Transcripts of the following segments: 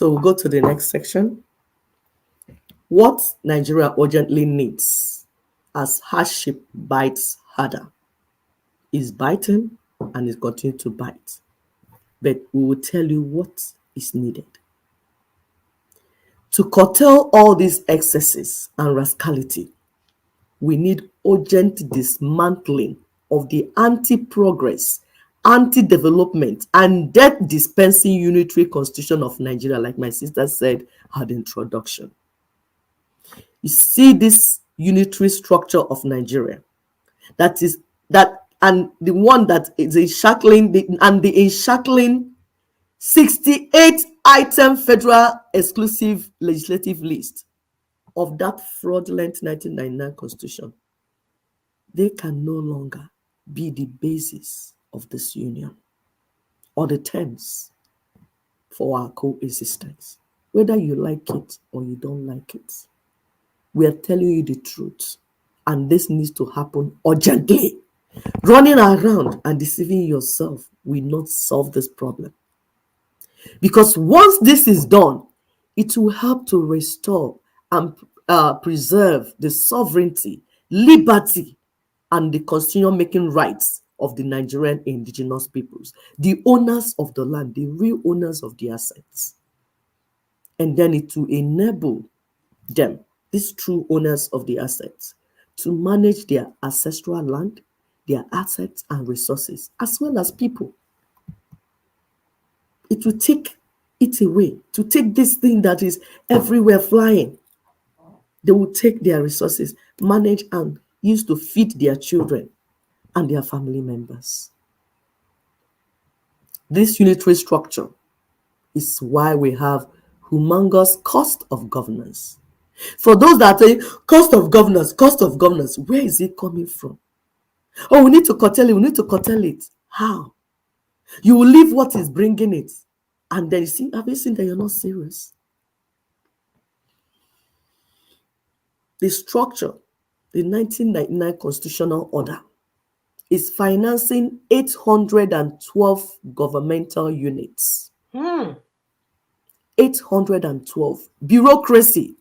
So we'll go to the next section. What Nigeria urgently needs as hardship bites harder is biting and is continuing to bite. But we will tell you what is needed. To curtail all these excesses and rascality, we need urgent dismantling of the anti-progress, anti-development, and death-dispensing unitary constitution of Nigeria, like my sister said at the introduction. You see this unitary structure of Nigeria, and the one that is encircling the encircling 68-item federal exclusive legislative list of that fraudulent 1999 constitution. They can no longer be the basis of this union or the terms for our coexistence, whether you like it or you don't like it. We are telling you the truth, and this needs to happen urgently. Running around and deceiving yourself will not solve this problem. Because once this is done, it will help to restore and preserve the sovereignty, liberty, and the constitution-making rights of the Nigerian indigenous peoples, the owners of the land, the real owners of the assets. And then it will enable them, these true owners of the assets, to manage their ancestral land, their assets and resources, as well as people. It will take it away, to take this thing that is everywhere flying. They will take their resources, manage and use to feed their children and their family members. This unitary structure is why we have humongous cost of governance. For those that say, cost of governance, where is it coming from? Oh, we need to curtail it. How? You will leave what is bringing it. And then you see, have you seen that you're not serious? The structure, the 1999 constitutional order, is financing 812 governmental units. 812. Bureaucracy.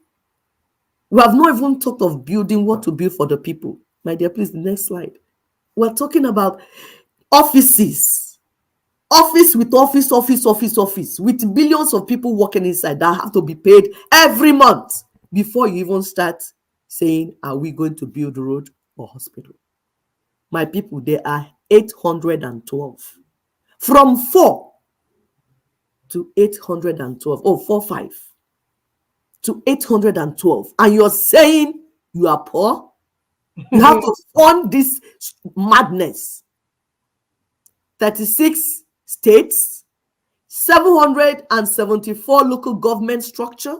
We have not even talked of building what to build for the people. My dear, please, the next slide. We're talking about offices. Office with office, with billions of people working inside that have to be paid every month before you even start saying, are we going to build a road or hospital? My people, there are 812. From 4 to 812. Oh, 4, 5 to 812. And you're saying you are poor? You have to fund this madness. 36 states, 774 local government structure,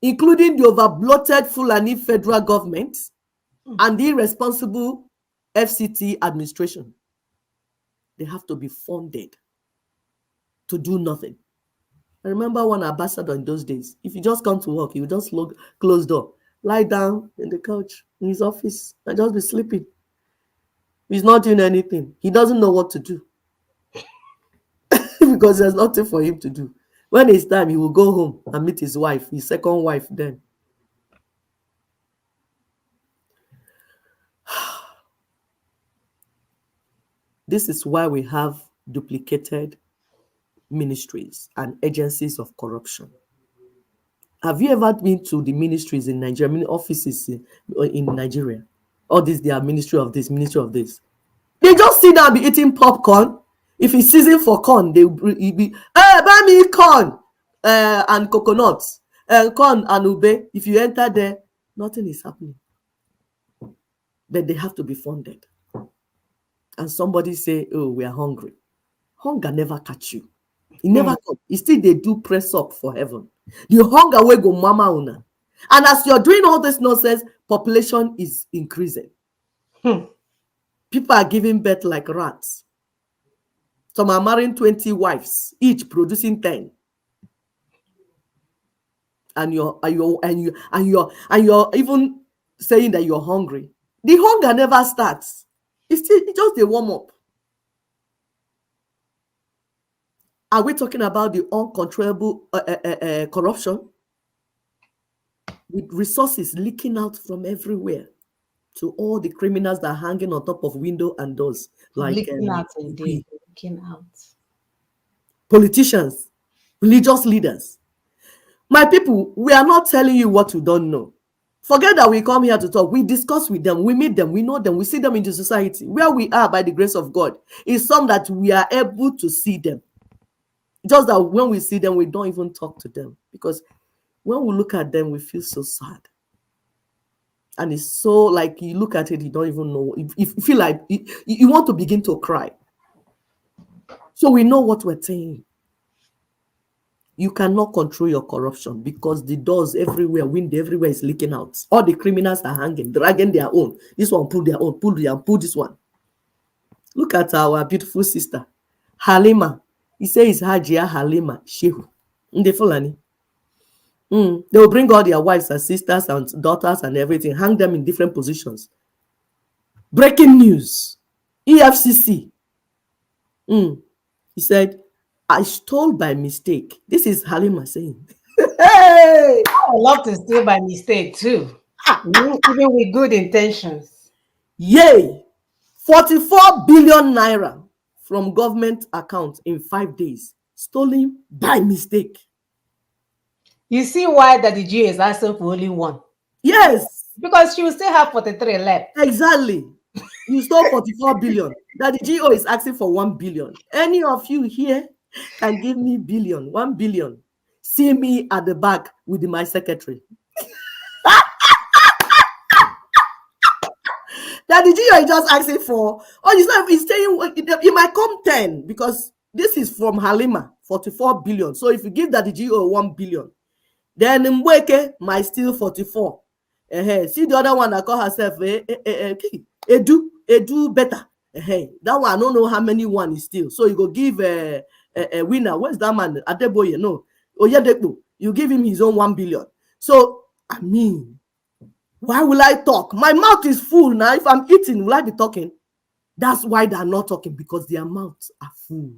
including the overbloated Fulani federal government and the irresponsible FCT administration. They have to be funded to do nothing. I remember one ambassador in those days, if you just come to work, he would just close door, lie down in the couch in his office and just be sleeping. He's not doing anything. He doesn't know what to do because there's nothing for him to do. When it's time, he will go home and meet his wife, his second wife then. This is why we have duplicated ministries and agencies of corruption. Have you ever been to the ministries in Nigeria, offices in Nigeria? All this, they are ministry of this, ministry of this. They just sit down and be eating popcorn. If it's season for corn, they will be, buy me corn and coconuts, corn and ube. If you enter there, nothing is happening. But they have to be funded. And somebody say, oh, we are hungry. Hunger never catch you. It never come. Still, they do press up for heaven. The hunger will go mama una. And as you're doing all this nonsense, population is increasing. People are giving birth like rats. Some are marrying 20 wives, each producing 10. And you're even saying that you're hungry. The hunger never starts. It's just a warm up. Are we talking about the uncontrollable corruption with resources leaking out from everywhere to all the criminals that are hanging on top of window and doors, like Leaking out indeed. Leaking out. politicians, religious leaders? My people, we are not telling you what you don't know. Forget that we come here to talk. We discuss with them, we meet them, we know them, we see them in the society. Where we are by the grace of God is some that we are able to see them. Just that when we see them, we don't even talk to them, because when we look at them, we feel so sad. And it's so like you look at it, you don't even know. You feel like you want to begin to cry. So we know what we're saying. You cannot control your corruption because the doors everywhere, wind everywhere is leaking out. All the criminals are hanging, dragging their own. This one pull their own, pull this one. Look at our beautiful sister, Halima. He says Hajia Halima Shehu. Nde Fulani. They will bring all their wives and sisters and daughters and everything, hang them in different positions. Breaking news. EFCC. He said, I stole by mistake. This is Halima saying. Hey! I would love to steal by mistake too. Even with good intentions. Yay! 44 billion naira from government account in 5 days. Stolen by mistake. You see why Daddy G is asking for only one? Yes. Because she will still have 43 left. Exactly. You stole 44 billion. Daddy GO is asking for 1 billion. Any of you here can give me billion, 1 billion. See me at the back with my secretary. Daddy GO is just asking for, he's saying it might come 10 because this is from Halima, 44 billion. So if you give Daddy GO 1 billion, then Mbweke might steal 44. See the other one that call herself Edu better. That one I don't know how many one is still. So you go give a winner. Where's that man? Adeboye, no. Oyedepo. You give him his own 1 billion. So I mean, why will I talk? My mouth is full now. If I'm eating, will I be talking? That's why they're not talking, because their mouths are full.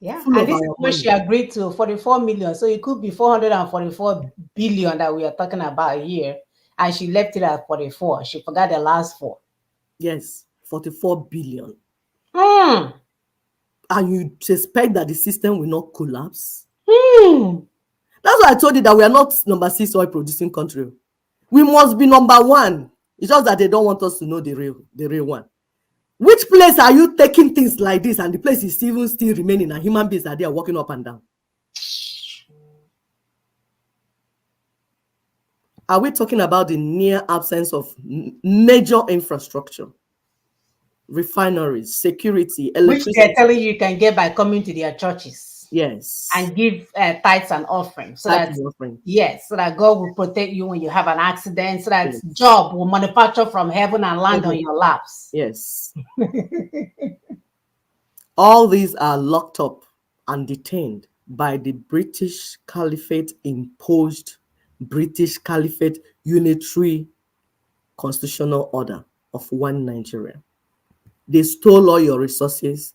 Yeah, and this is what she agreed to, 44 million. So it could be 444 billion that we are talking about here. And she left it at 44. She forgot the last 4. Yes, 44 billion. And you suspect that the system will not collapse? That's why I told you that we are not number 6 oil producing country. We must be number 1. It's just that they don't want us to know the real one. Which place are you taking things like this and the place is even still remaining and human beings are there walking up and down? Are we talking about the near absence of major infrastructure, refineries, security, electricity? Which they're telling you can get by coming to their churches. Yes. And give tithes and offerings. So that God will protect you when you have an accident. So that job will manufacture from heaven and land on your laps. Yes. All these are locked up and detained by the British Caliphate imposed British Caliphate unitary constitutional order of one Nigeria. They stole all your resources,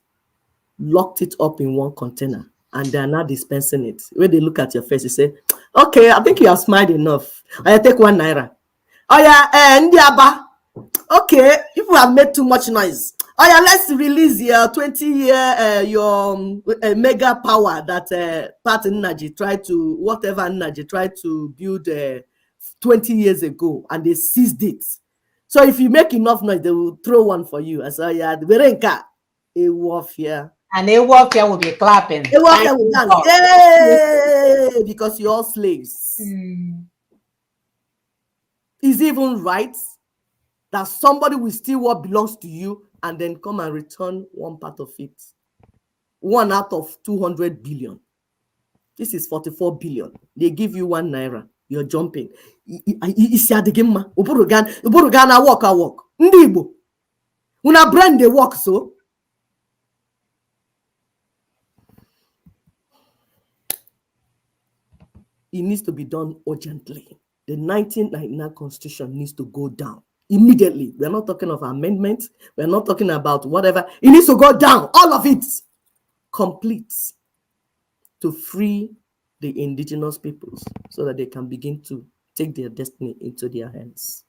locked it up in one container, and they are now dispensing it. When they look at your face, they say, okay, I think you have smiled enough. I take 1 naira. Oh yeah, Ndiaba. Okay, people have made too much noise. Oh yeah, let's release your 20-year your mega power that Pat Energy tried to, whatever Energy tried to build 20 years ago, and they seized it. So if you make enough noise, they will throw one for you. I said, yeah, the Berenka, a warfare. And a warfare will be clapping. A warfare will dance. Yay! Because you're all slaves. Is it even right that somebody will steal what belongs to you and then come and return one part of it? 1 out of 200 billion. This is 44 billion. They give you 1 naira. You're jumping. Isi adigima. Uburugan walk. Ndi Igbo. Una brand they walk so. It needs to be done urgently. The 1999 Constitution needs to go down immediately. We're not talking of amendments. We're not talking about whatever. It needs to go down. All of it. Complete. to free the indigenous peoples so that they can begin to take their destiny into their hands.